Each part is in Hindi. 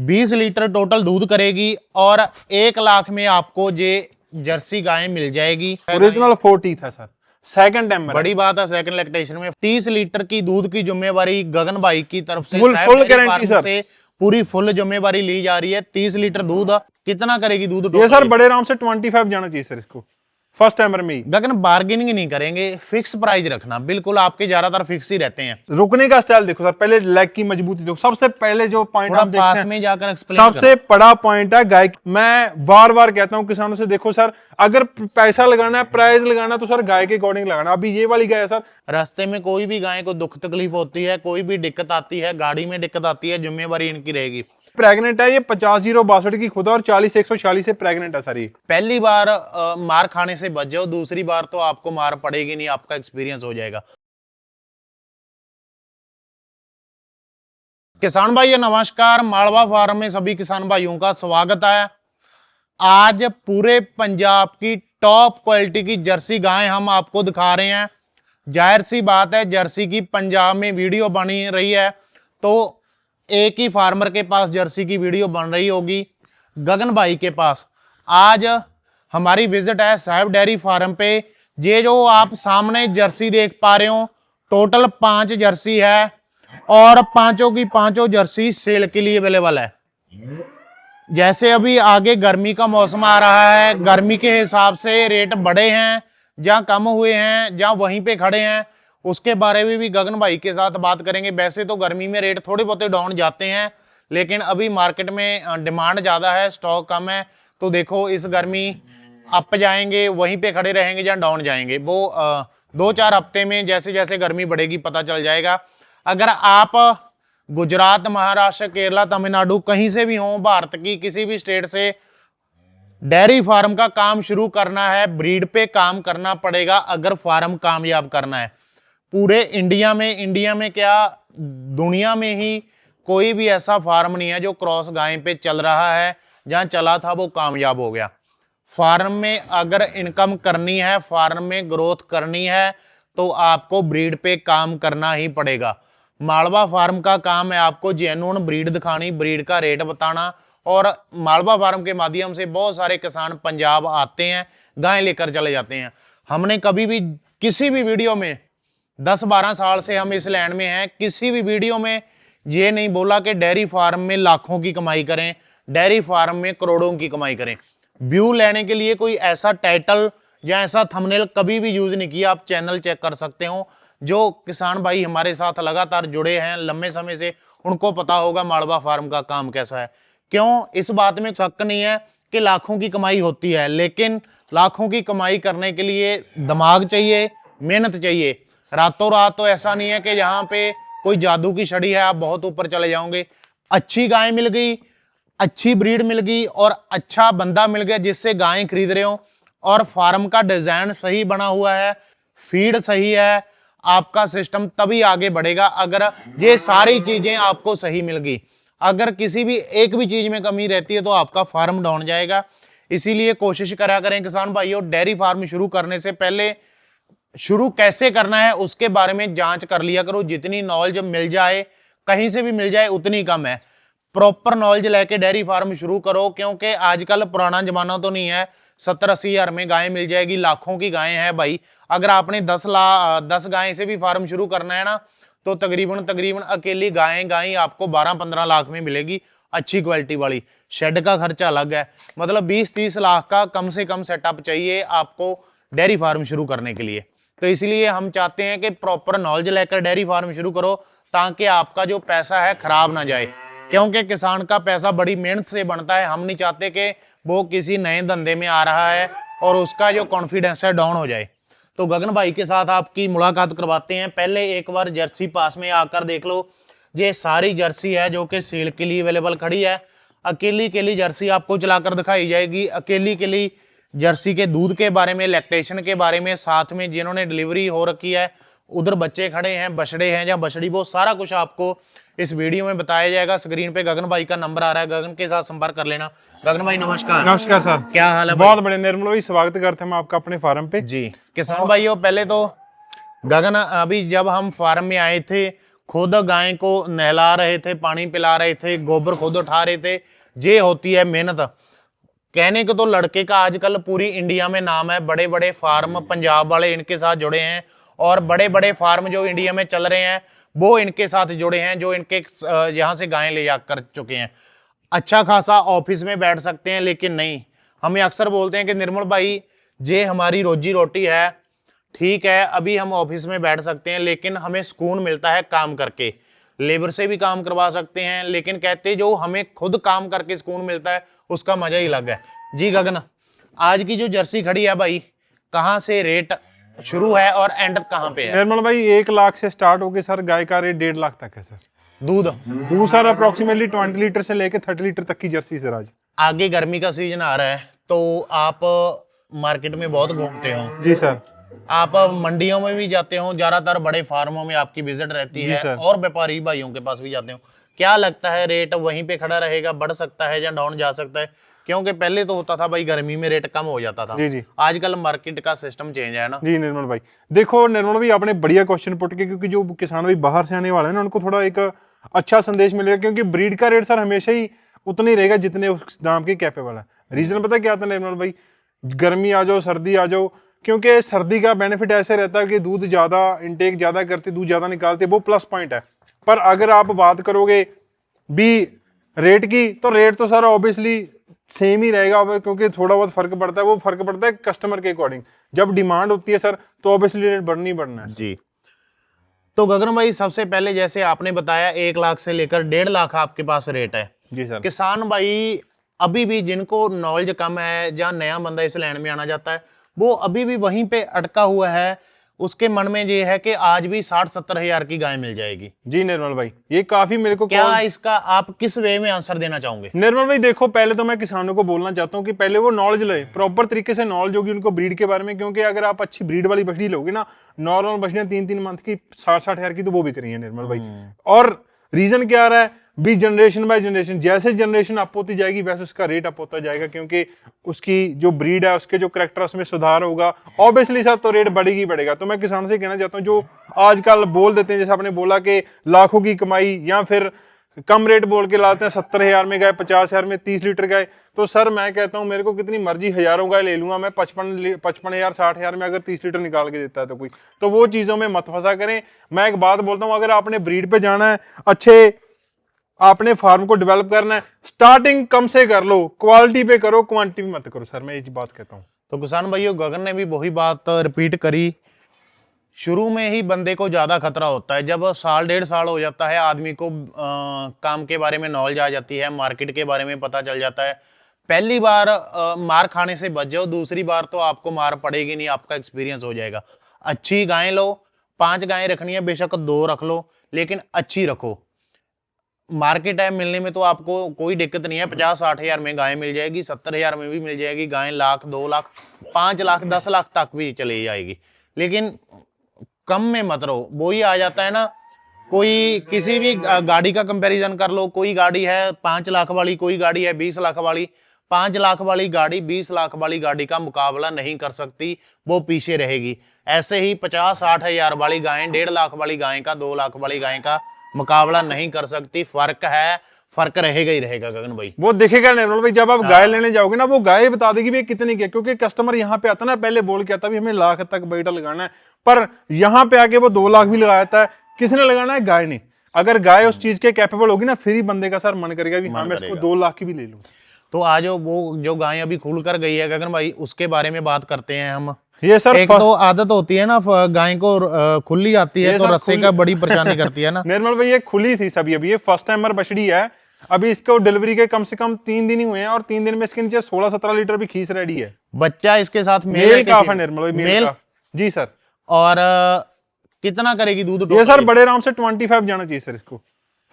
20 लीटर टोटल दूध करेगी और 1 लाख में आपको ये जर्सी गाय मिल जाएगी। ओरिजिनल 4 टीथ है सर, सेकंड टाइम बड़ी बात है सेकंड लैक्टेशन में। 30 लीटर की दूध की जिम्मेवारी गगन भाई की तरफ से, फुल गारंटी सर, से पूरी फुल जिम्मेवारी ली जा रही है। 30 लीटर दूध कितना करेगी दूध? ये सर बड़े आराम से 25 जाना चाहिए सर इसको, फर्स्ट टाइमर में ही। गगन बार्गेनिंग नहीं करेंगे, फिक्स प्राइस रखना, बिल्कुल आपके ज्यादातर फिक्स ही रहते हैं। रुकने का स्टाइल देखो सर, पहले लेग की मजबूती देखो। सबसे पहले जो पॉइंट आप देखते हैं, में जाकर एक्सप्लेन सबसे बड़ा पॉइंट है गाय। मैं बार बार कहता हूं किसानों से, देखो सर अगर पैसा लगाना है, प्राइस लगाना, तो सर गाय के अकॉर्डिंग लगाना। अभी ये वाली गाय है सर, रास्ते में कोई भी गाय को दुख तकलीफ होती है, कोई भी दिक्कत आती है, गाड़ी में दिक्कत आती है, जिम्मेवारी इनकी रहेगी। प्रेग्नेंट है ये 50-062 की खुदा और 40-146 से प्रेग्नेंट है सर ये। पहली बार मार खाने से बच जाओ, दूसरी बार तो आपको मार पड़ेगी नहीं, आपका एक्सपीरियंस हो जाएगा। किसान भाइयों नमस्कार, मालवा फार्म में सभी किसान भाइयों का स्वागत है। आज पूरे पंजाब की टॉप क्वालिटी की जर्सी गाय हम आपको दिखा रहे हैं। जाहिर सी बात है, जर्सी की पंजाब में वीडियो बनी रही है तो एक ही फार्मर के पास जर्सी की वीडियो बन रही होगी, गगन भाई के पास। आज हमारी विजिट है साहिब डेयरी फार्म पे। ये जो आप सामने जर्सी देख पा रहे हो, टोटल 5 जर्सी है और पांचों की पांचों जर्सी सेल के लिए अवेलेबल है। जैसे अभी आगे गर्मी का मौसम आ रहा है, गर्मी के हिसाब से रेट बढ़े हैं, जहां कम हुए हैं, जहां वहीं पे खड़े हैं, उसके बारे में भी गगन भाई के साथ बात करेंगे। वैसे तो गर्मी में रेट थोड़े बहुत डाउन जाते हैं, लेकिन अभी मार्केट में डिमांड ज्यादा है, स्टॉक कम है। तो देखो इस गर्मी अप जाएंगे, वहीं पे खड़े रहेंगे जहां डाउन जाएंगे, वो 2-4 हफ्ते में जैसे जैसे गर्मी बढ़ेगी पता चल जाएगा। अगर आप गुजरात, महाराष्ट्र, केरला, तमिलनाडु कहीं से भी हो, भारत की किसी भी स्टेट से डेयरी फार्म का काम शुरू करना है, ब्रीड पे काम करना पड़ेगा अगर फार्म कामयाब करना है। पूरे इंडिया में क्या दुनिया में ही कोई भी ऐसा फार्म नहीं है जो क्रॉस गाय पे चल रहा है, जहां चला था वो कामयाब हो गया। फार्म में अगर इनकम करनी है, फार्म में ग्रोथ करनी है, तो आपको ब्रीड पे काम करना ही पड़ेगा। मालवा फार्म का काम है आपको जेन्युइन ब्रीड दिखानी, ब्रीड का रेट बताना, और मालवा फार्म के माध्यम से बहुत सारे किसान पंजाब आते हैं, गाय लेकर चले जाते हैं। हमने कभी भी किसी भी वीडियो में 10-12 साल से हम इस लैंड में हैं, किसी भी वीडियो में ये नहीं बोला कि डेयरी फार्म में लाखों की कमाई करें, डेयरी फार्म में करोड़ों की कमाई करें। व्यू लेने के लिए कोई ऐसा टाइटल या ऐसा थंबनेल कभी भी यूज नहीं किया। आप चैनल चेक कर सकते हो, जो किसान भाई हमारे साथ लगातार जुड़े हैं लंबे समय से, उनको पता होगा मालवा फार्म का काम कैसा है। क्यों, इस बात में शक नहीं है कि लाखों की कमाई होती है, लेकिन लाखों की कमाई करने के लिए दिमाग चाहिए, मेहनत चाहिए। रातों रात तो ऐसा नहीं है कि यहाँ पे कोई जादू की छड़ी है आप बहुत ऊपर चले जाओगे। अच्छी गाय मिल गई, अच्छी ब्रीड मिल गई और अच्छा बंदा मिल गया जिससे गाय खरीद रहे हो, और फार्म का डिजाइन सही बना हुआ है, फीड सही है, आपका सिस्टम तभी आगे बढ़ेगा अगर ये सारी चीजें आपको सही मिल गई। अगर किसी भी एक भी चीज में कमी रहती है तो आपका फार्म डाउन जाएगा। इसीलिए कोशिश करा करें किसान भाइयों, डेयरी फार्म शुरू करने से पहले शुरू कैसे करना है उसके बारे में जांच कर लिया करो। जितनी नॉलेज मिल जाए, कहीं से भी मिल जाए, उतनी कम है। प्रॉपर नॉलेज लेके डेयरी फार्म शुरू करो, क्योंकि आजकल पुराना जमाना तो नहीं है 70-80 हजार में गाय मिल जाएगी, लाखों की गायें हैं भाई। अगर आपने 10 गाय से भी फार्म शुरू करना है ना, तो तकरीबन अकेली गायें आपको 12-15 लाख में मिलेगी, अच्छी क्वालिटी वाली। शेड का खर्चा अलग है, मतलब 20-30 लाख का कम से कम सेटअप चाहिए आपको डेयरी फार्म शुरू करने के लिए। तो इसलिए हम चाहते हैं कि प्रॉपर नॉलेज लेकर डेयरी फार्म शुरू करो, ताकि आपका जो पैसा है खराब ना जाए, क्योंकि किसान का पैसा बड़ी मेहनत से बनता है। हम नहीं चाहते कि वो किसी नए धंधे में आ रहा है और उसका जो कॉन्फिडेंस है डाउन हो जाए। तो गगन भाई के साथ आपकी मुलाकात करवाते हैं। पहले एक बार जर्सी पास में आकर देख लो। ये सारी जर्सी है जो कि सेल के लिए अवेलेबल खड़ी है। अकेली जर्सी आपको चलाकर दिखाई जाएगी। अकेली जर्सी के दूध के बारे में, लैक्टेशन के बारे में, साथ में जिन्होंने डिलीवरी हो रखी है, उधर बच्चे खड़े हैं, बछड़े हैं या बछड़ी, वो सारा कुछ आपको इस वीडियो में बताया जाएगा। स्क्रीन पे गगन भाई का नंबर आ रहा है, गगन के साथ संपर्क कर लेना। गगन भाई नमस्कार। नमस्कार सर, क्या हाल है? बहुत बड़े निर्मल भाई, स्वागत करते हैं हम आपका अपने फार्म पे। जी किसान भाइयों, पहले तो गगन, अभी जब हम फार्म में आए थे खुद गाय को नहला रहे थे, पानी पिला रहे थे, गोबर खुद उठा रहे थे। ये होती है मेहनत। कहने को तो लड़के का आजकल पूरी इंडिया में नाम है, बड़े बड़े फार्म पंजाब वाले इनके साथ जुड़े हैं, और बड़े बड़े फार्म जो इंडिया में चल रहे हैं वो इनके साथ जुड़े हैं, जो इनके यहाँ से गायें ले जा कर चुके हैं। अच्छा खासा ऑफिस में बैठ सकते हैं, लेकिन नहीं, हमें अक्सर बोलते हैं कि निर्मल भाई ये हमारी रोजी रोटी है, ठीक है अभी हम ऑफिस में बैठ सकते हैं, लेकिन हमें सुकून मिलता है काम करके। लेबर से भी काम करवा सकते हैं, लेकिन कहते जो हमें खुद काम करके सुकून मिलता है उसका मजा ही अलग है। जी गगन, आज की जो जर्सी खड़ी है भाई, कहाँ से रेट शुरू है और एंड कहाँ पे है? निर्मल भाई 1 लाख से स्टार्ट होके सर गाय का रेट 1.5 लाख तक है सर। दूध सर अप्रोक्सीमेटली 20 लीटर से लेके 30 लीटर तक की जर्सी सर। आज आगे गर्मी का सीजन आ रहा है, तो आप मार्केट में बहुत घूमते हो। जी सर। आप मंडियों में भी जाते हो, ज्यादातर बड़े फार्मों में आपकी विजिट रहती है, और व्यापारी भाइयों के पास भी जाते हो। क्या लगता है रेट वहीं पे खड़ा रहेगा, बढ़ सकता है या डाउन जा सकता है? क्योंकि पहले तो होता था भाई गर्मी में रेट कम हो जाता था। जी। आजकल मार्केट का सिस्टम चेंज है ना। जी निर्मल भाई, देखो निर्मल भाई आपने बढ़िया क्वेश्चन पुट किया, क्योंकि जो किसान भाई बाहर से आने वाले हैं ना, उनको थोड़ा एक अच्छा संदेश मिलेगा, क्योंकि ब्रीड का रेट सर हमेशा ही उतना ही रहेगा जितने उस दाम के कैपेबल है। रीजन पता क्या था निर्मल भाई? गर्मी आ जाओ सर्दी आ जाओ, क्योंकि सर्दी का बेनिफिट ऐसे रहता है कि दूध ज्यादा इंटेक ज्यादा करते, दूध ज्यादा निकालते, वो प्लस पॉइंट है। पर अगर आप बात करोगे भी रेट की, तो रेट तो सर ऑब्वियसली सेम ही रहेगा, क्योंकि थोड़ा बहुत फर्क पड़ता है, वो फर्क पड़ता है कस्टमर के अकॉर्डिंग। जब डिमांड होती है सर तो ऑब्वियसली रेट बढ़ना ही बढ़ना है जी। तो गगन भाई सबसे पहले जैसे आपने बताया 1 लाख से लेकर 1.5 लाख आपके पास रेट है। जी सर। किसान भाई अभी भी जिनको नॉलेज कम है, जहाँ नया बंदा इस लाइन में आना जाता है, वो अभी भी वहीं पे अटका हुआ है। उसके मन में ये है कि आज भी 60-70 हजार की गाय मिल जाएगी। जी निर्मल भाई, ये काफी मेरे को क्या इसका आप किस वे में आंसर देना चाहोगे? निर्मल भाई देखो, पहले तो मैं किसानों को बोलना चाहता हूँ कि पहले वो नॉलेज ले, प्रॉपर तरीके से नॉलेज होगी उनको ब्रीड के बारे में, क्योंकि अगर आप अच्छी ब्रीड वाली बछड़ी लोगे ना, नॉर्मल बछड़ियां 3-3 मंथ की 60-60 हजार की तो वो भी करी है निर्मल भाई। और रीजन क्या आ रहा है भी? जनरेशन बाय जनरेशन, जैसे जनरेशन अप होती जाएगी वैसे उसका रेट अप होता जाएगा, क्योंकि उसकी जो ब्रीड है, उसके जो करैक्टर, उसमें सुधार होगा, ऑब्वियसली सर तो रेट बढ़ेगी बढ़ेगा। तो मैं किसानों से कहना चाहता हूँ जो आजकल बोल देते हैं, जैसे आपने बोला कि लाखों की कमाई, या फिर कम रेट बोल के लाते हैं 70 हजार में गाय, 50 हजार में 30 लीटर गाय, तो सर मैं कहता हूँ मेरे को कितनी मर्जी हजारों गाय ले लूंगा मैं, 55 हजार 60 हजार में अगर 30 लीटर निकाल के देता है तो कोई, तो वो चीजों में मत फंसा करें। मैं एक बात बोलता हूँ, अगर आपने ब्रीड पे जाना है, अच्छे आपने फार्म को डेवलप करना है, स्टार्टिंग कम से कर लो, क्वालिटी पे करो, क्वांटिटी पे मत करो सर, मैं ये बात कहता हूँ। तो किसान भाइयों, गगन ने भी वही बात रिपीट करी। शुरू में ही बंदे को ज्यादा खतरा होता है, जब 1.5 साल हो जाता है आदमी को काम के बारे में नॉलेज आ जाती है, मार्केट के बारे में पता चल जाता है। पहली बार मार खाने से बच जाओ, दूसरी बार तो आपको मार पड़ेगी नहीं, आपका एक्सपीरियंस हो जाएगा। अच्छी गायें लो, 5 गायें रखनी है बेशक 2 रख लो, लेकिन अच्छी रखो। मार्केट है, मिलने में तो आपको कोई दिक्कत नहीं है, 50-60 हजार में गाय मिल जाएगी, 70 हजार में भी मिल जाएगी गाय, 1 लाख 2 लाख 5 लाख 10 लाख तक भी चली जाएगी, लेकिन कम में मत रहो। वो ही आ जाता है ना, कोई किसी भी गाड़ी का कंपैरिजन कर लो, कोई गाड़ी है 5 लाख वाली, कोई गाड़ी है 20 लाख वाली। 5 लाख वाली गाड़ी 20 लाख वाली गाड़ी का मुकाबला नहीं कर सकती, वो पीछे रहेगी। ऐसे ही 50-60 हजार वाली गाय 1.5 लाख वाली गाय का, 2 लाख वाली गाय का मुकाबला नहीं कर सकती। फर्क है, फर्क रहेगा ही रहेगा गगन भाई। वो दिखेगा निर्मल भाई, जब आप गाय लेने जाओगे ना, वो गाय बता देगी भाई कितनी की है, क्योंकि कस्टमर यहाँ पे आता ना, पहले बोल के आता भी हमें लाख तक बैठा लगाना है, पर यहाँ पे आके वो 2 लाख भी लगाता है। किसने लगाना है? गाय ने। अगर गाय उस चीज के कैपेबल होगी ना, फिर ही बंदे का सर मन करेगा भी हाँ मैं इसको 2 लाख की भी ले लूं। तो आज वो जो गाय अभी खुल कर गई है गगन भाई, उसके बारे में बात करते हैं हम। ये सर एक तो आदत होती है ना, गाय को खुली आती है तो रस्से का बड़ी परेशानी करती है ना। निर्मल भाई ये खुली थी सभी, अभी ये फर्स्ट टाइमर बछड़ी है, अभी इसको डिलीवरी के कम से कम 3 दिन ही हुए हैं, और 3 दिन में इसके नीचे 16-17 लीटर भी खींच रेडी है। बच्चा इसके साथ मेल काफ है निर्मल भाई, मेल काफ। जी सर। और कितना करेगी दूध? ये सर बड़े आराम से 25 जाना चाहिए सर इसको,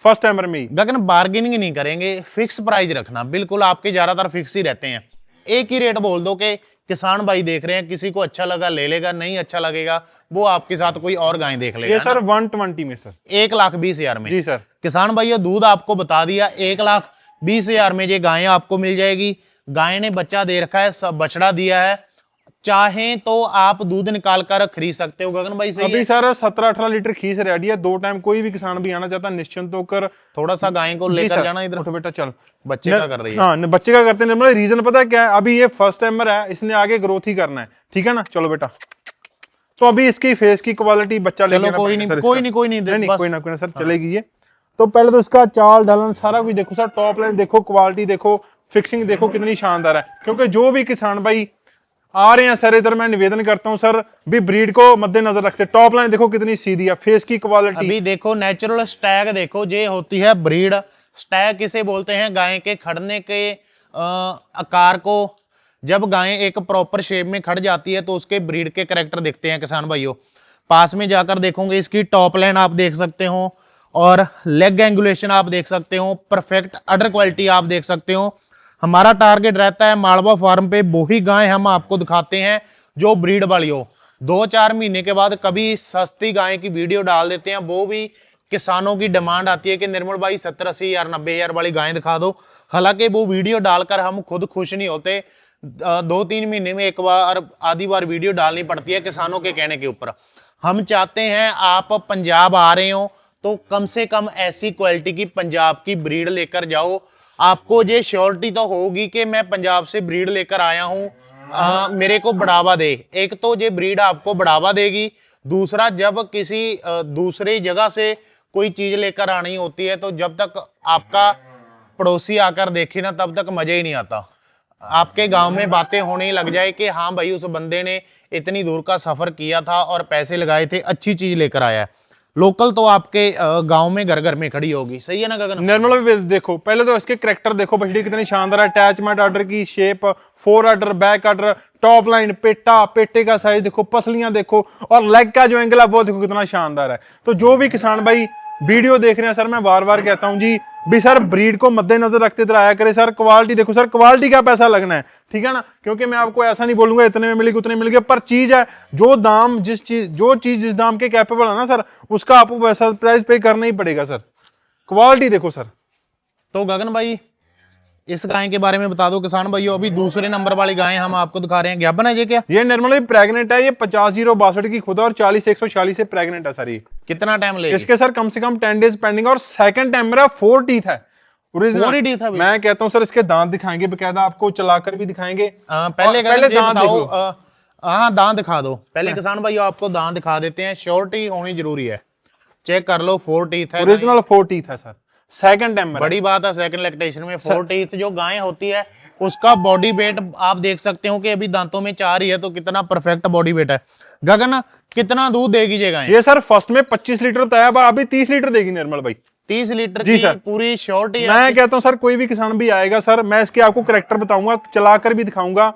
फर्स्ट टाइमर में ही। गगन बार्गेनिंग नहीं करेंगे, फिक्स प्राइस रखना, बिल्कुल आपके ज्यादातर फिक्स ही रहते हैं। एक ही रेट बोल दो कि किसान भाई देख रहे हैं, किसी को अच्छा लगा ले लेगा, नहीं अच्छा लगेगा वो आपके साथ कोई और गाय देख लेगा। ये सर 120 में सर, 1,20,000 में। जी सर। किसान भाई दूध आपको बता दिया, 1,20,000 में ये गायें आपको मिल जाएगी। गाय ने बच्चा दे रखा है, सब बछड़ा दिया है, चाहें तो आप दूध निकाल कर खरीद सकते हो गगन भाई, सही अभी है? सर 17-18 लीटर खीस रेडी है, 2 टाइम कोई भी किसान भी आना चाहता है निश्चिंत होकर। थोड़ा सा गाय को जी लेकर सर, जाना इधर, उठो बेटा चल। बच्चे का कर रही है। हाँ बच्चे का करते हैं निर्मला, रीजन पता है क्या है, अभी ये फर्स्ट टाइमर है, इसने आगे ग्रोथ ही करना है, ठीक है ना। चलो बेटा, तो अभी इसकी फेस की क्वालिटी बच्चा लेके चलो कोई नहीं, कोई नहीं, नहीं कोई ना सर, चलेगी ये। तो पहले तो इसका चाल ढलन सारा कुछ देखो सर, टॉप लाइन देखो, क्वालिटी देखो, फिक्सिंग देखो कितनी शानदार है। क्योंकि जो भी किसान भाई आ रहे हैं सर इधर, मैं निवेदन करता हूं सर भी ब्रीड को मद्देनजर रखते। टॉप लाइन देखो कितनी सीधी है, फेस की क्वालिटी अभी देखो नेचुरल स्टैग देखो, ये होती है ब्रीड स्टैग, किसे बोलते हैं, गाय के खड़ने के आकार को, जब गाय एक प्रॉपर शेप में खड़ जाती है तो उसके ब्रीड के कैरेक्टर दिखते हैं किसान भाइयों। पास में जाकर देखोगे इसकी टॉप लाइन आप देख सकते हो, और लेग एंगुलेशन आप देख सकते हो, परफेक्ट अडर क्वालिटी आप देख सकते हो। हमारा टारगेट रहता है मालवा फार्म पे वो ही गाय हम आपको दिखाते हैं जो ब्रीड वाली हो। 2-4 महीने के बाद कभी सस्ती गाय की वीडियो डाल देते हैं, वो भी किसानों की डिमांड आती है कि निर्मल भाई 70-80 हज़ार 90 हज़ार वाली गाय दिखा दो। हालांकि वो वीडियो डालकर हम खुद खुश नहीं होते, 2-3 महीने में एक बार आधी बार वीडियो डालनी पड़ती है किसानों के कहने के ऊपर। हम चाहते हैं आप पंजाब आ रहे हो तो कम से कम ऐसी क्वालिटी की पंजाब की ब्रीड लेकर जाओ। आपको ये श्योरिटी तो होगी कि मैं पंजाब से ब्रीड लेकर आया हूं, मेरे को बढ़ावा दे। एक तो ये ब्रीड आपको बढ़ावा देगी, दूसरा जब किसी दूसरी जगह से कोई चीज लेकर आनी होती है तो जब तक आपका पड़ोसी आकर देखे ना तब तक मजा ही नहीं आता। आपके गांव में बातें होने लग जाए कि हाँ भाई उस बंदे ने इतनी दूर का सफर किया था और पैसे लगाए थे, अच्छी चीज लेकर आया है। लोकल तो आपके गांव में घर घर में खड़ी होगी, सही है ना गगन? निर्मल भी देखो, पहले तो इसके कैरेक्टर देखो, बछड़ी कितनी शानदार है, अटैचमेंट आर्डर की shape, 4 order, back order, top line, PETA, पेटे का साइज देखो, पसलियां देखो, और लेग का जो एंगल है वो देखो कितना शानदार है। तो जो भी किसान भाई वीडियो देख रहे हैं सर, मैं बार बार कहता हूं जी भी सर ब्रीड को मद्देनजर रखते इधर आया करे सर। क्वालिटी देखो सर, क्वालिटी का पैसा लगना है, ठीक है ना। क्योंकि मैं आपको ऐसा नहीं बोलूंगा इतने में मिलेगी उतने में मिलेगी, पर चीज है जो दाम जिस दाम के कैपेबल है ना सर, उसका आपको वैसा प्राइस पे करना ही पड़ेगा सर। क्वालिटी देखो सर। तो गगन भाई इस गाय के बारे में बता दो किसान भाइयों। अभी दूसरे नंबर वाली गाय हम आपको दिखा रहे हैं, ज्ञापन है ये क्या? ये निर्मल प्रेग्नेंट है, ये 50-062 की खुदा और 40-146 से प्रेग्नेंट है सर। ये कितना टाइम लेगी? इसके सर कम से कम 10 डेज पेंडिंग, और सेकंड टाइम मेरा 4 टीथ है ओरिजिनल। मैं कहता हूं सर इसके दांत दिखाएंगे बकायदा, आपको चलाकर भी दिखाएंगे। पहले दांत बताओ, हाँ दांत दिखा दो पहले किसान भाइयों, आपको दांत दिखा देते हैं, श्योरिटी होनी जरूरी है। चेक कर लो, 4 टीथ है, ओरिजिनल 4 टीथ है सर, सेकंड टाइम। बड़ी बात है सेकंड लैक्टेशन में 4 टीथ जो गाय होती है उसका बॉडी वेट आप देख सकते हो कि अभी दांतों में 4 ही है, तो कितना परफेक्ट बॉडी वेट है। गगन कितना दूध देगी ये गाय? ये सर फर्स्ट में 25 लीटर तय, अभी 30 लीटर देगी निर्मल भाई। 30 लीटर जी की सर, पूरी श्योरिटी। मैं कहता हूं सर कोई भी किसान भी आएगा सर, मैं इसके आपको कैरेक्टर बताऊंगा, चलाकर भी दिखाऊंगा।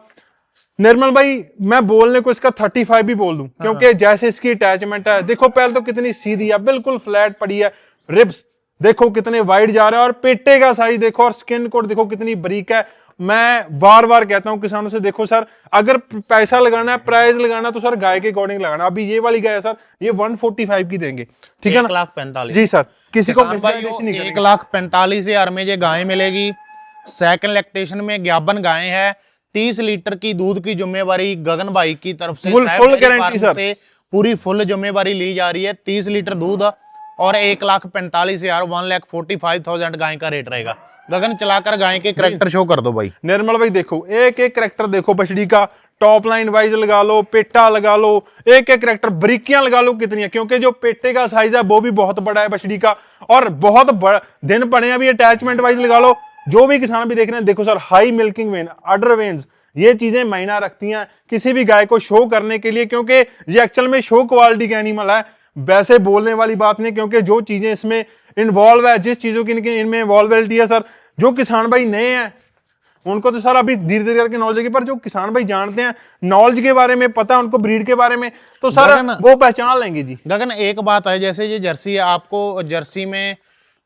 निर्मल भाई मैं बोलने को इसका 35 भी बोल दूं, क्योंकि जैसे इसकी अटैचमेंट है देखो, पहले तो कितनी सीधी है, बिल्कुल फ्लैट पड़ी है। रिब्स देखो कितने वाइड जा रहे हैं, और पेटे का साइज देखो, और स्किन कोड देखो कितनी बारीक है। मैं बार बार कहता हूं किसानों से, देखो सर अगर पैसा लगाना है, प्राइस लगाना तो सर गाय के अकॉर्डिंग लगाना। अभी ये वाली गाय है सर, ये 145 की देंगे, ठीक है ना। 1,45,000 जी सर, किसी को 1,45,000 में ये गाय मिलेगी। सेकंड लैक्टेशन में ज्ञापन गाय है, 30 लीटर की दूध की जिम्मेवारी गगन भाई की तरफ से, फुल गारंटी सर, से पूरी फुल जिम्मेवारी ली जा रही है। 30 लीटर दूध और 1,45,000 1,45,000 गाय का रेट रहेगा। गगन चलाकर गाय के कैरेक्टर शो कर दो भाई। निर्मल भाई देखो, एक एक कैरेक्टर देखो बछड़ी का, टॉप लाइन वाइज लगा लो, पेटा लगा लो, एक एक कैरेक्टर, बरीकियां लगा लो कितनी है, क्योंकि जो पेटे का साइज है वो भी बहुत बड़ा है बछड़ी का, और बहुत दिन पड़े हैं। अभी अटैचमेंट वाइज लगा लो, जो भी किसान भी देख रहे हैं देखो sir, high milking when, order veins, ये चीजें मायना रखती हैं किसी भी गाय को शो करने के लिए, क्योंकि ये एक्चुअल में शो क्वालिटी का एनिमल है, वैसे बोलने वाली बात नहीं। क्योंकि जो चीजें इसमें इन्वॉल्व है, जिस चीजों की इनमें इन्वॉल्विटी है सर, जो किसान भाई नए हैं उनको तो सर अभी धीरे धीरे करके नॉलेज है, पर जो किसान भाई जानते हैं, नॉलेज के बारे में पता है उनको, ब्रीड के बारे में, तो सर वो पहचान लेंगे जी। गगन एक बात है, जैसे ये जर्सी है, आपको जर्सी में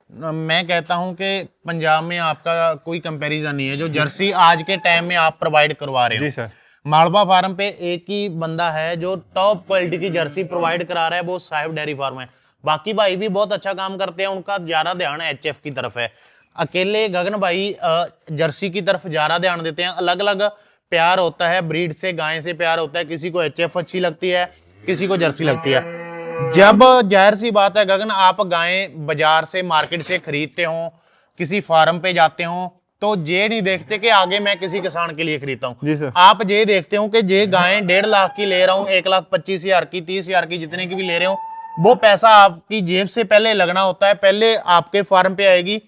मैं कहता हूं कि पंजाब में आपका कोई कंपैरिजन नहीं है। जो जर्सी आज के टाइम में आप प्रोवाइड करवा रहे हो जी सर, मालवा फार्म पे एक ही बंदा है जो टॉप क्वालिटी की जर्सी प्रोवाइड करा रहा है, वो साहिब डेयरी फार्म है। बाकी भाई भी बहुत अच्छा काम करते हैं, उनका ज्यादा ध्यान HF की तरफ है। अकेले गगन भाई जर्सी की तरफ ज्यादा ध्यान देते हैं। अलग अलग प्यार होता है ब्रीड से, गाय से प्यार होता है। किसी को एचएफ अच्छी लगती है, किसी को जर्सी लगती है। जब जाहिर सी बात है गगन, आप गायें बाजार से, मार्केट से खरीदते हो, किसी फार्म पे जाते हो, तो ये नहीं देखते कि आगे मैं किसी किसान के लिए खरीदता जी हूँ। सर। आप ये देखते हो कि ये गायें 1.5 लाख की ले रहा हूँ, 1,25,000 की, 30,000 की, जितने की भी ले रहे हो, वो पैसा आपकी जेब से पहले लगना होता है, पहले आपके फार्म पे आएगी,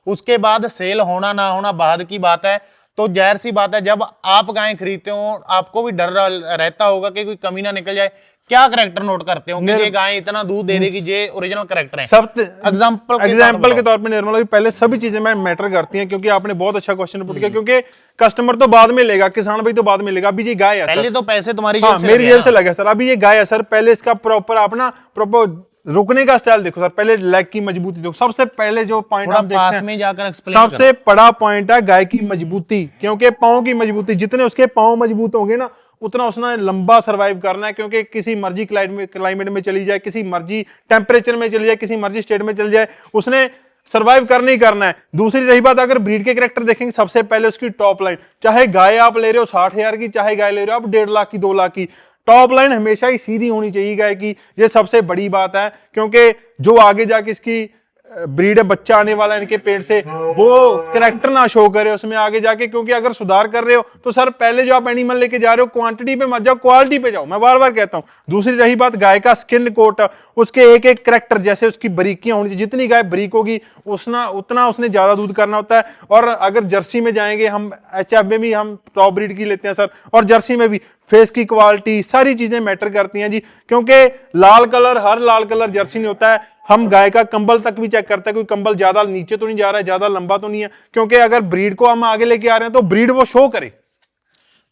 उसके बाद सेल होना ना होना बाद की बात है। तो जाहिर सी बात है, जब आप गायें खरीदते हो, आपको भी डर रहता होगा कि कोई कमी ना निकल जाए। क्या करैक्टर नोट करते हो कि ये गाय इतना दूध दे देगी, ये ओरिजिनल करैक्टर है? सब एग्जांपल के तौर पे निर्मला भी पहले सभी चीजें मैं मैटर करती हैं, क्योंकि आपने बहुत अच्छा क्वेश्चन पुट किया, क्योंकि कस्टमर तो बाद में लेगा, किसान भाई तो बाद में लेगा। अभी ये गाय है पहले तो पैसे तुम्हारी हाँ, जेब से मेरी लगे जेब ना। से लगे सर। अभी ये गाय है सर, पहले इसका प्रॉपर आप ना प्रॉपर रुकने का स्टाइल देखो सर, पहले लेग की मजबूती देखो। सबसे पहले जो पॉइंट थोड़ा हम देखते पास हैं, में जाकर एक्सप्लेन सबसे बड़ा पॉइंट है गाय की मजबूती, क्योंकि पांव की मजबूती, जितने उसके पांव मजबूत होंगे ना, उतना उसने लंबा सर्वाइव करना है। क्योंकि किसी मर्जी क्लाइमेट में चली जाए, किसी मर्जी टेम्परेचर में चली जाए, किसी मर्जी स्टेट में चली जाए, उसने सर्वाइव करना ही करना है। दूसरी रही बात, अगर ब्रीड के कैरेक्टर देखेंगे, सबसे पहले उसकी टॉप लाइन, चाहे गाय आप ले रहे हो 60,000 की, चाहे गाय ले रहे हो आप 1.5 लाख की, 2 लाख की, टॉप लाइन हमेशा ही सीधी होनी चाहिए गाय की। ये सबसे बड़ी बात है, क्योंकि जो आगे जाके इसकी ब्रीड है, बच्चा आने वाला है इनके पेट से, वो कैरेक्टर ना शो करे उसमें आगे जाके। क्योंकि अगर सुधार कर रहे हो तो सर पहले जो आप एनिमल लेके जा रहे हो, क्वांटिटी पे मत जाओ, क्वालिटी पे जाओ, मैं बार बार कहता हूं। दूसरी रही बात गाय का स्किन कोट, उसके एक एक कैरेक्टर, जैसे उसकी बारीकियां होनी चाहिए। जितनी गाय बारीक होगी उतना उसने ज्यादा दूध करना होता है। और अगर जर्सी में जाएंगे, हम एचएफ में भी हम टॉप ब्रीड की लेते हैं सर, और जर्सी में भी फेस की क्वालिटी, सारी चीजें मैटर करती हैं जी। क्योंकि लाल कलर, हर लाल कलर जर्सी नहीं होता है। हम गाय का कंबल तक भी चेक करते हैं, कोई कंबल ज्यादा नीचे तो नहीं जा रहा है, ज्यादा लंबा तो नहीं है, क्योंकि अगर ब्रीड को हम आगे लेके आ रहे हैं तो ब्रीड वो शो करे।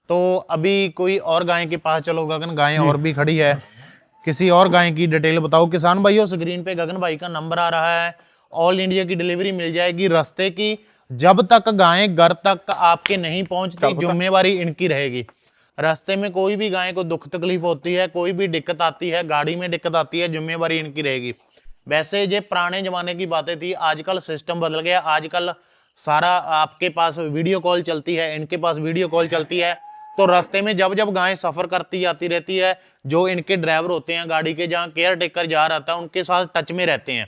तो अभी कोई और गाय के पास चलो गगन, गाय और भी खड़ी है, किसी और गाय की डिटेल बताओ किसान भाइयों। स्क्रीन पे गगन भाई का नंबर आ रहा है, ऑल इंडिया की डिलीवरी मिल जाएगी रास्ते की। जब तक गाय घर तक आपके नहीं पहुंचती, जिम्मेवारी इनकी रहेगी। रास्ते में कोई भी गाय को दुख तकलीफ होती है, कोई भी दिक्कत आती है, गाड़ी में दिक्कत आती है, जिम्मेवारी इनकी रहेगी। वैसे ये पुराने जमाने की बातें थी, आजकल सिस्टम बदल गया। आजकल सारा आपके पास वीडियो कॉल चलती है, इनके पास वीडियो कॉल चलती है। तो रास्ते में जब जब गाय सफर करती जाती रहती है, जो इनके ड्राइवर होते हैं गाड़ी के, जहाँ केयर टेकर जा रहता है, उनके साथ टच में रहते हैं।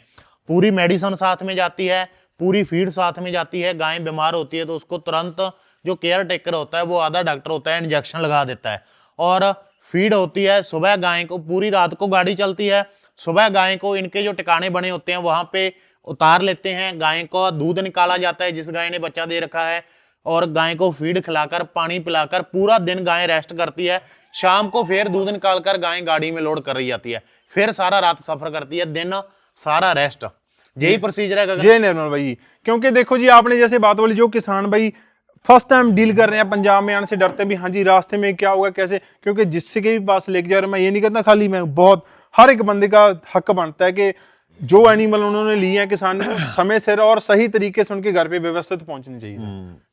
पूरी मेडिसिन साथ में जाती है, पूरी फीड साथ में जाती है। गाय बीमार होती है तो उसको तुरंत जो केयर टेकर होता है, वो आधा डॉक्टर होता है, इंजेक्शन लगा देता है। और फीड होती है सुबह गाय को, पूरी रात को गाड़ी चलती है, सुबह गाय को इनके जो टिकाने बने होते हैं वहां पे उतार लेते हैं। गाय को दूध निकाला जाता है जिस गाय ने बच्चा दे रखा है, और गाय को फीड खिलाकर, पानी पिलाकर पूरा दिन गाय रेस्ट करती है। शाम को फिर दूध निकालकर गाय गाड़ी में लोड कर रही जाती है, फिर सारा रात सफर करती है, दिन सारा रेस्ट। यही प्रोसीजर है जय निर्मल भाई। क्योंकि देखो जी, आपने जैसे बात बोली, जो किसान भाई फर्स्ट टाइम डील कर रहे हैं पंजाब में आने से डरते हैं भी, हाँ जी रास्ते में क्या होगा कैसे, क्योंकि जिससे के भी पास लेके जा रहे हैं, मैं ये नहीं कहता खाली मैं, बहुत हर एक बंदे का हक बनता है कि जो एनिमल उन्होंने लिए हैं किसान ने, समय से और सही तरीके से उनके घर पे व्यवस्थित पहुंचनी चाहिए।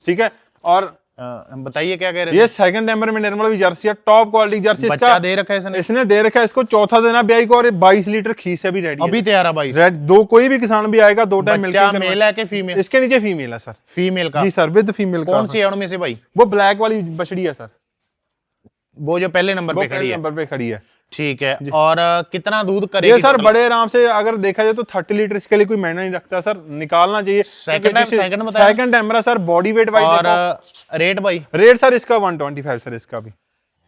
ठीक है। और बताइए क्या कह रहे थे? ये सेकंड नंबर में निर्मल भी जर्सी है, टॉप क्वालिटी जर्सी। बच्चा दे रखा है इसने दे रखा है, इसको चौथा देना ब्याई को, और 22 लीटर खीस है, अभी रेडी अभी तैयार है 22। दो कोई भी किसान भी आएगा, 2 टाइम मिलकर। मेल है कि फीमेल? इसके नीचे फीमेल है सर। फीमेल का? जी सर, विद फीमेल का। कौन सी है उनमें से भाई? वो ब्लैक वाली बछड़ी है सर, वो जो पहले नंबर पे खड़ी है। नंबर पे खड़ी है। ठीक है। और कितना दूध करेगी? ये सर बड़े आराम से अगर देखा जाए तो 30 लीटर, इसके लिए कोई महीना नहीं रखता सर, निकालना चाहिए। Second time sir, body weight wise. और रेट भाई? रेट सर इसका 125 सर, इसका भी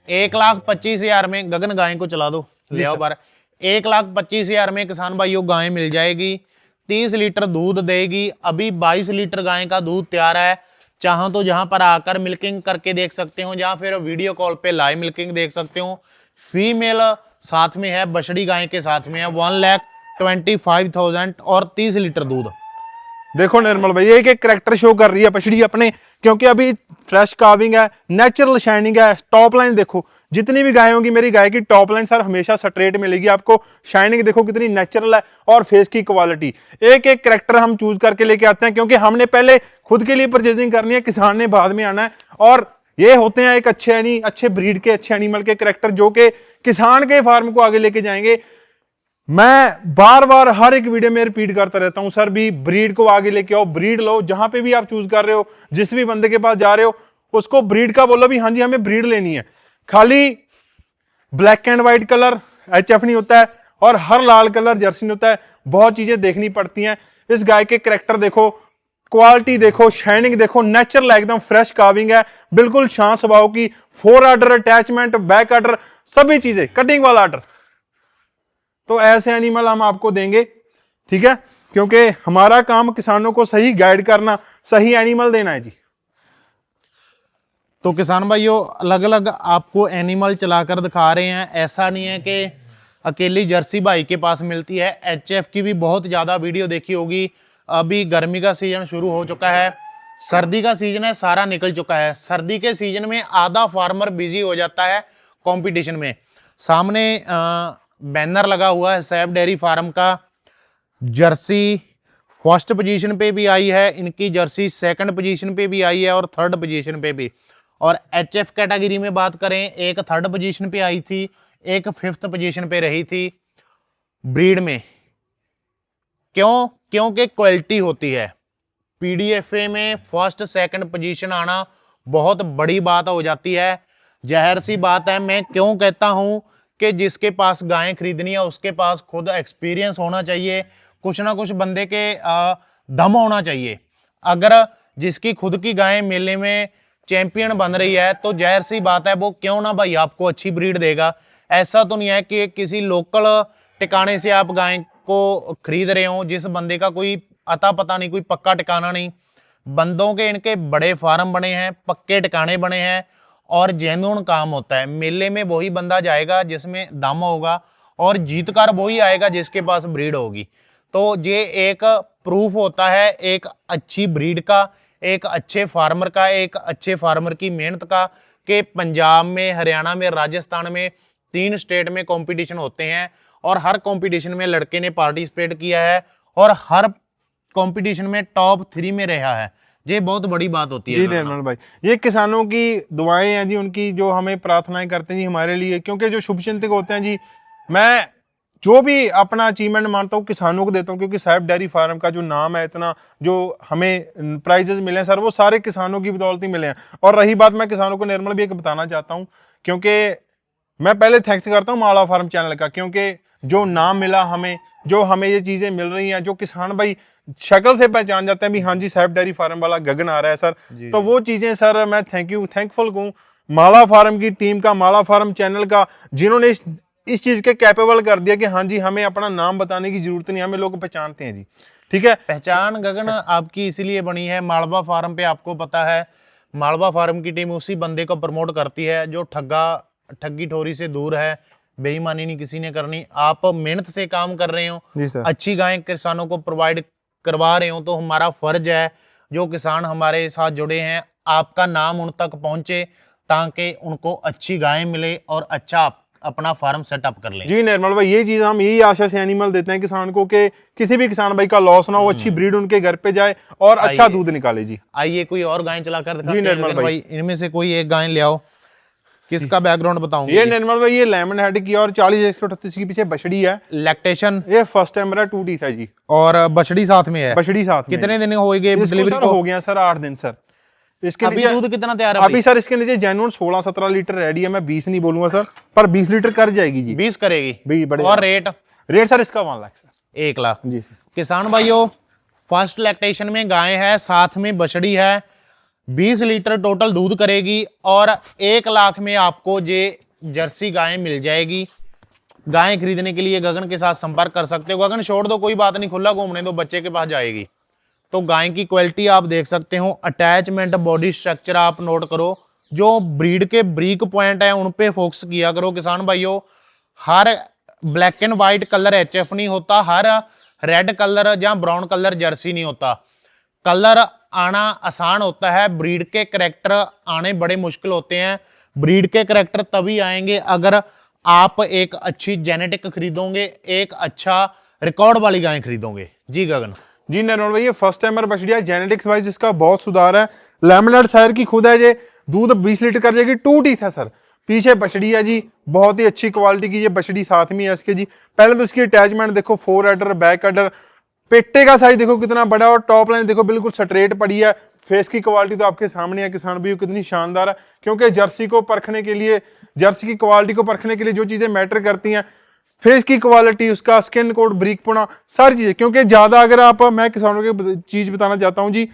1,25,000 में गगन गाय को चला दो, ले आओ बार। 1,25,000 में किसान भाइयों गाय मिल जाएगी, 30 लीटर दूध देगी। अभी 22 लीटर गाय का दूध तैयार है। चाहो तो जहां पर आकर मिल्किंग करके देख सकते हो, या फिर वीडियो कॉल पे लाइव मिल्किंग देख सकते हो। फीमेल साथ में है, बछड़ी गाय के साथ में है। 1,25,000 और 30 लीटर दूध। देखो निर्मल भाई, एक एक कैरेक्टर शो कर रही है बछड़ी अपने, क्योंकि अभी फ्रेश काविंग है, नेचुरल शाइनिंग है। टॉप लाइन देखो, जितनी भी गाय होंगी मेरी गाय की टॉप लाइन सर हमेशा स्ट्रेट मिलेगी आपको। शाइनिंग देखो कितनी नेचुरल है, और फेस की क्वालिटी। एक एक कैरेक्टर हम चूज करके लेके आते हैं, क्योंकि हमने पहले खुद के लिए परचेजिंग करनी है, किसान ने बाद में आना है। और ये होते हैं एक अच्छे ब्रीड के, अच्छे एनिमल के कैरेक्टर, जो कि किसान के फार्म को आगे लेके जाएंगे। मैं बार बार हर एक वीडियो में रिपीट करता रहता हूं सर, भी ब्रीड को आगे लेके आओ, ब्रीड लो। जहां पे भी आप चूज कर रहे हो, जिस भी बंदे के पास जा रहे हो, उसको ब्रीड का बोलो भी हाँ जी हमें ब्रीड लेनी है, खाली black and white colour HF नहीं होता है और हर लाल कलर जर्सी नहीं होता है, बहुत चीजें देखनी पड़ती हैं। इस गाय के कैरेक्टर देखो, क्वालिटी देखो, शाइनिंग देखो, नेचुरल एकदम फ्रेश काविंग है, बिल्कुल शांत स्वभाव की, 4 आर्डर अटैचमेंट, बैक आर्डर, सभी चीजें, कटिंग वाला आर्डर। तो ऐसे एनिमल हम आपको देंगे, ठीक है, क्योंकि हमारा काम किसानों को सही गाइड करना, सही एनिमल देना है जी। तो किसान भाइयों अलग अलग आपको एनिमल चलाकर दिखा रहे हैं, ऐसा नहीं है कि अकेली जर्सी भाई के पास मिलती है, HF की भी बहुत ज़्यादा वीडियो देखी होगी। अभी गर्मी का सीजन शुरू हो चुका है, सर्दी का सीजन है, सारा निकल चुका है। सर्दी के सीजन में आधा फार्मर बिजी हो जाता है कंपटीशन में। सामने बैनर लगा हुआ है सैफ डेयरी फार्म का, जर्सी फर्स्ट पोजीशन पे भी आई है, इनकी जर्सी सेकंड पोजीशन पे भी आई है और थर्ड पोजीशन पे भी। और HF कैटेगरी में बात करें, एक थर्ड पोजीशन पे आई थी, एक फिफ्थ पोजीशन पे रही थी ब्रीड में। क्यों? क्योंकि क्वालिटी होती है। PDFA में फर्स्ट सेकंड पोजीशन आना बहुत बड़ी बात हो जाती है। जाहिर सी बात है, मैं क्यों कहता हूं कि जिसके पास गायें खरीदनी है उसके पास खुद एक्सपीरियंस होना चाहिए, कुछ ना कुछ बंदे के दम होना चाहिए। अगर जिसकी खुद की गायें मेले में चैंपियन बन रही है तो जाहिर सी बात है वो क्यों ना भाई आपको अच्छी ब्रीड देगा। ऐसा तो नहीं है कि किसी लोकल टिकाने से आप गाय को खरीद रहे हो, जिस बंदे का कोई अता पता नहीं, कोई पक्का टिकाना नहीं। बंदों के इनके बड़े फार्म बने हैं, पक्के टिकाने बने हैं और जेन्युइन काम होता है। मेले में वही बंदा जाएगा जिसमें दम होगा और जीतकर वही आएगा जिसके पास ब्रीड होगी। तो ये एक प्रूफ होता है एक अच्छी ब्रीड का, एक अच्छे फार्मर का, एक अच्छे फार्मर की मेहनत का, कि पंजाब में, हरियाणा में, राजस्थान में 3 स्टेट में कंपटीशन होते हैं और हर कंपटीशन में लड़के ने पार्टिसिपेट किया है और हर कंपटीशन में टॉप 3 में रहा है। ये बहुत बड़ी बात होती है जी निर्मल भाई। ये किसानों की दुआएं हैं जी, उनकी जो हमें प्रार्थनाएं करते हैं जी हमारे लिए, क्योंकि जो शुभ चिंतक होते हैं जी, मैं जो भी अपना अचीवमेंट मानता हूँ किसानों को देता हूँ, क्योंकि सैफ डेयरी फार्म का जो नाम है, इतना जो हमें प्राइजेस मिले हैं सर, वो सारे किसानों की बदौलत ही मिले हैं। और रही बात, मैं किसानों को निर्मल भी एक बताना चाहता हूँ, क्योंकि मैं पहले थैंक्स करता हूँ मालवा फार्म चैनल का, क्योंकि जो नाम मिला हमें, जो हमें ये चीजें मिल रही हैं, जो किसान भाई शक्ल से पहचान जाते हैं भी हाँ जी सैफ डेयरी फार्म वाला गगन आ रहा है सर, तो वो चीजें सर मैं थैंकफुल हूँ माला फार्म की टीम का, माला फार्म चैनल का, जिन्होंने इस चीज के कैपेबल कर दिया कि हाँ जी हमें अपना नाम बताने की जरूरत नहीं, हमें लोग पहचानते हैं जी। ठीक है, पहचान गगन आपकी इसीलिए बनी है। मालवा फार्म पे आपको पता है, मालवा फार्म की टीम उसी बंदे को प्रमोट करती है जो ठगी ठोरी से दूर है, बेईमानी नहीं किसी ने करनी। आप मेहनत से काम कर रहे हो, अच्छी गायें किसानों को प्रोवाइड करवा रहे हो, तो हमारा फर्ज है जो किसान हमारे साथ जुड़े हैं आपका नाम उन तक पहुंचे ताकि उनको अच्छी गायें मिले और अच्छा अपना फार्म सेटअप कर लें। जी निर्मल भाई, ये चीज हम यही आशा से एनिमल देते हैं किसान को कि किसी भी किसान भाई का लॉस ना हो, अच्छी ब्रीड उनके घर पे जाए और अच्छा दूध निकाले जी। आइए कोई और गाय चलाकर दिखाते हैं निर्मल भाई, इनमें से कोई एक गाय ले आओ। किसका बैकग्राउंड बताऊंगा? ये निर्मल भाई ये लेमन हेड की और 40-138 की पीछे बछड़ी है। लैक्टेशन ये फर्स्ट टाइम मेरा 2 टीथ है जी, और बछड़ी साथ में है। बछड़ी साथ में। कितने दिन हो गए डिलीवरी को? हो गया सर 8 दिन सर। इसके अभी दूध कितना तैयार है? अभी सर इसके नीचे जेन्युइन 16-17 लीटर रेडी है, मैं 20 नहीं बोलूंगा सर, पर 20 लीटर कर जाएगी जी। 20 करेगी। बड़े और रेट सर इसका 1 लाख सर। 1 लाख जी। किसान भाइयों फर्स्ट लैक्टेशन में गाय है, साथ में बछड़ी है, 20 लीटर टोटल दूध करेगी और 1 लाख में आपको ये जर्सी गाय मिल जाएगी। गाय खरीदने के लिए गगन के साथ संपर्क कर सकते हो। गगन छोड़ दो, कोई बात नहीं, खुला घूमने दो, बच्चे के पास जाएगी। तो गाय की क्वालिटी आप देख सकते हो, अटैचमेंट, बॉडी स्ट्रक्चर आप नोट करो, जो ब्रीड के ब्रीक पॉइंट है उन पे फोकस किया करो किसान भाइयों। हर black and white colour HF नहीं होता, हर रेड कलर या ब्राउन कलर जर्सी नहीं होता। कलर आना आसान होता है, ब्रीड के करैक्टर आने बड़े मुश्किल होते हैं। ब्रीड के करैक्टर तभी आएंगे अगर आप एक अच्छी जेनेटिक खरीदोगे, एक अच्छा रिकॉर्ड वाली गाय खरीदोगे। जी गगन जी निर्मल भाई, ये फर्स्ट टाइमर बछड़ी है, जेनेटिक्स वाइज इसका बहुत सुधार है। लेमनेड सायर की खुद है, ये दूध 20 लीटर कर जाएगी। 2 टीथ है सर, पीछे बछड़ी है जी, बहुत ही अच्छी क्वालिटी की ये बछड़ी साथ में है इसके जी। पहले तो इसकी अटैचमेंट देखो, 4 एडर, बैक एडर, पेटे का साइज देखो कितना बड़ा और टॉप लाइन देखो बिल्कुल स्ट्रेट पड़ी है, फेस की क्वालिटी तो आपके सामने है किसान भाई कितनी शानदार है, क्योंकि जर्सी को परखने के लिए, जर्सी की क्वालिटी को परखने के लिए जो चीजें मैटर करती हैं, फेस की क्वालिटी, उसका स्किन कोड, ब्रीकपना, सारी चीजें। क्योंकि ज्यादा अगर आप, मैं किसानों की चीज बताना चाहता हूं जी,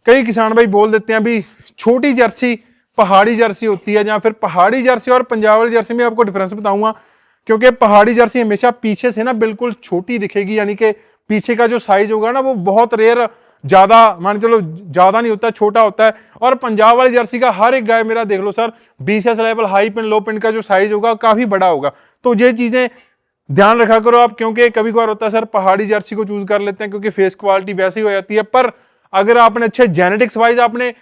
कई किसान भाई बोल देते हैं अभी छोटी जर्सी पहाड़ी जर्सी होती है, या फिर पहाड़ी जर्सी और पंजाब वाली जर्सी में आपको डिफरेंस बताऊंगा। क्योंकि पहाड़ी जर्सी हमेशा पीछे से ना बिल्कुल छोटी दिखेगी, यानी कि पीछे का जो साइज होगा ना वो बहुत रेयर, ज्यादा मान चलो ज्यादा नहीं होता, छोटा होता है। और पंजाब वाली जर्सी का हर एक गाय मेरा देख लो sir, BCS level, high pin, low pin का जो साइज होगा काफी बड़ा होगा। तो ये चीजें ध्यान रखा करो आप, क्योंकि कभी कभार होता है सर पहाड़ी जर्सी को चूज कर लेते हैं क्योंकि फेस क्वालिटी वैसी हो जाती है। पर अगर आपने अच्छे जेनेटिक्स वाइज आपने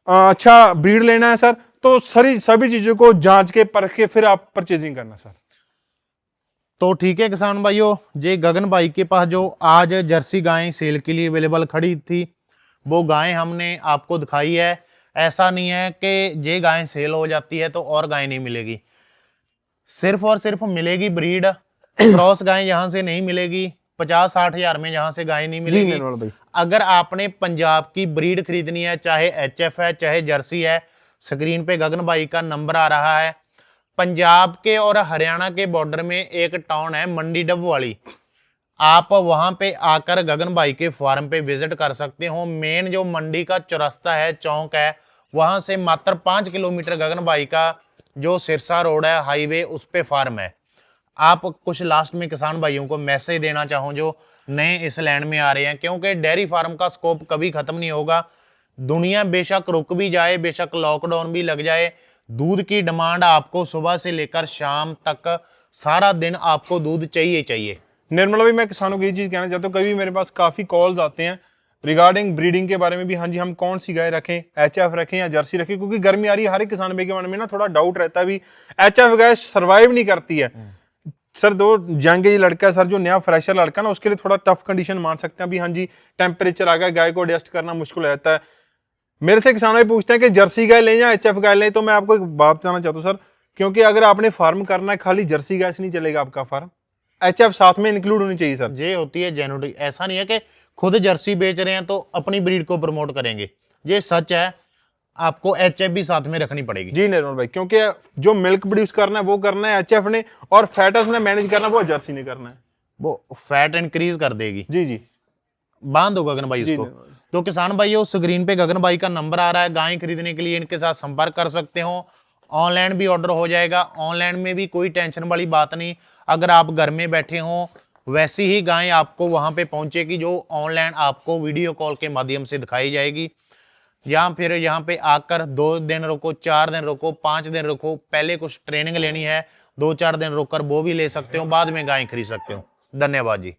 अच्छा ब्रीड लेना है सर, तो सभी चीजों को जांच के परख के फिर आप परचेजिंग करना सर। तो ठीक है किसान भाइयों, ये गगन भाई के पास जो आज जर्सी गायें सेल के लिए अवेलेबल खड़ी थी, वो गायें हमने आपको दिखाई है। ऐसा नहीं है कि ये गायें सेल हो जाती है तो और गायें नहीं मिलेगी, सिर्फ और सिर्फ मिलेगी ब्रीड। क्रॉस गायें यहाँ से नहीं मिलेगी, 50-60 हजार में यहाँ से गायें नहीं मिलेगी। अगर आपने पंजाब की ब्रीड खरीदनी है, चाहे एचएफ है चाहे जर्सी है, स्क्रीन पे गगन भाई का नंबर आ रहा है। पंजाब के और हरियाणा के बॉर्डर में एक टाउन है मंडी डब वाली, आप वहां पे आकर गगन भाई के फार्म पे विजिट कर सकते हो। मेन जो मंडी का चौरास्ता है, चौक है, वहां से मात्र 5 किलोमीटर गगन भाई का जो सिरसा रोड है हाईवे, उस पे फार्म है। आप कुछ लास्ट में किसान भाइयों को मैसेज देना चाहो जो नए इस लैंड में आ रहे हैं, क्योंकि डेयरी फार्म का स्कोप कभी खत्म नहीं होगा। दुनिया बेशक रुक भी जाए, बेशक लॉकडाउन भी लग जाए, दूध की डिमांड आपको सुबह से लेकर शाम तक सारा दिन आपको दूध चाहिए चाहिए। निर्मल भाई, मैं किसानों को ये चीज कहना चाहता हूँ, कभी मेरे पास काफी कॉल्स आते हैं रिगार्डिंग ब्रीडिंग के बारे में भी। हाँ जी, हम कौन सी गाय रखें, एचएफ रखें या जर्सी रखें, क्योंकि गर्मी आ रही है, हर एक किसान भाई के मन में ना थोड़ा डाउट रहता है भी एचएफ गाय सर्वाइव नहीं करती है। सर दो यंग एज लड़का है सर, जो नया फ्रेशर लड़का ना, उसके लिए थोड़ा टफ कंडीशन मान सकते हैं अभी। हाँ जी, टेम्परेचर आ गया, गाय को एडजस्ट करना मुश्किल हो जाता है। मेरे से किसान भाई पूछते हैं कि जर्सी गाय लें या एचएफ गाय लें, तो मैं आपको एक बात बताना चाहता हूँ सर, क्योंकि अगर आपने फार्म करना है खाली जर्सी गाय से नहीं चलेगा आपका फार्म, एचएफ साथ में इंक्लूड होनी चाहिए सर। ये होती है जेनेटिक, ऐसा नहीं है कि खुद जर्सी बेच रहे हैं तो अपनी ब्रीड को प्रमोट करेंगे, ये सच है, आपको एचएफ भी साथ में रखनी पड़ेगी। जी निर्मल भाई, क्योंकि जो मिल्क प्रोड्यूस करना है वो करना है एचएफ ने, और फैटस ने मैनेज करना है वो जर्सी ने करना है, वो फैट इंक्रीज कर देगी। जी जी, बांध दो गगन भाई उसको। तो किसान भाइयों, स्क्रीन पे गगन भाई का नंबर आ रहा है, गाय खरीदने के लिए इनके साथ संपर्क कर सकते हो। ऑनलाइन भी ऑर्डर हो जाएगा, ऑनलाइन में भी कोई टेंशन वाली बात नहीं। अगर आप घर में बैठे हो वैसी ही गाय आपको वहां पे पहुंचेगी जो ऑनलाइन आपको वीडियो कॉल के माध्यम से दिखाई जाएगी। या फिर यहाँ पे आकर 2 दिन रुको, 4 दिन रुको, 5 दिन रुको, पहले कुछ ट्रेनिंग लेनी है, 2-4 दिन रुककर वो भी ले सकते हो, बाद में गाय खरीद सकते हो। धन्यवाद जी।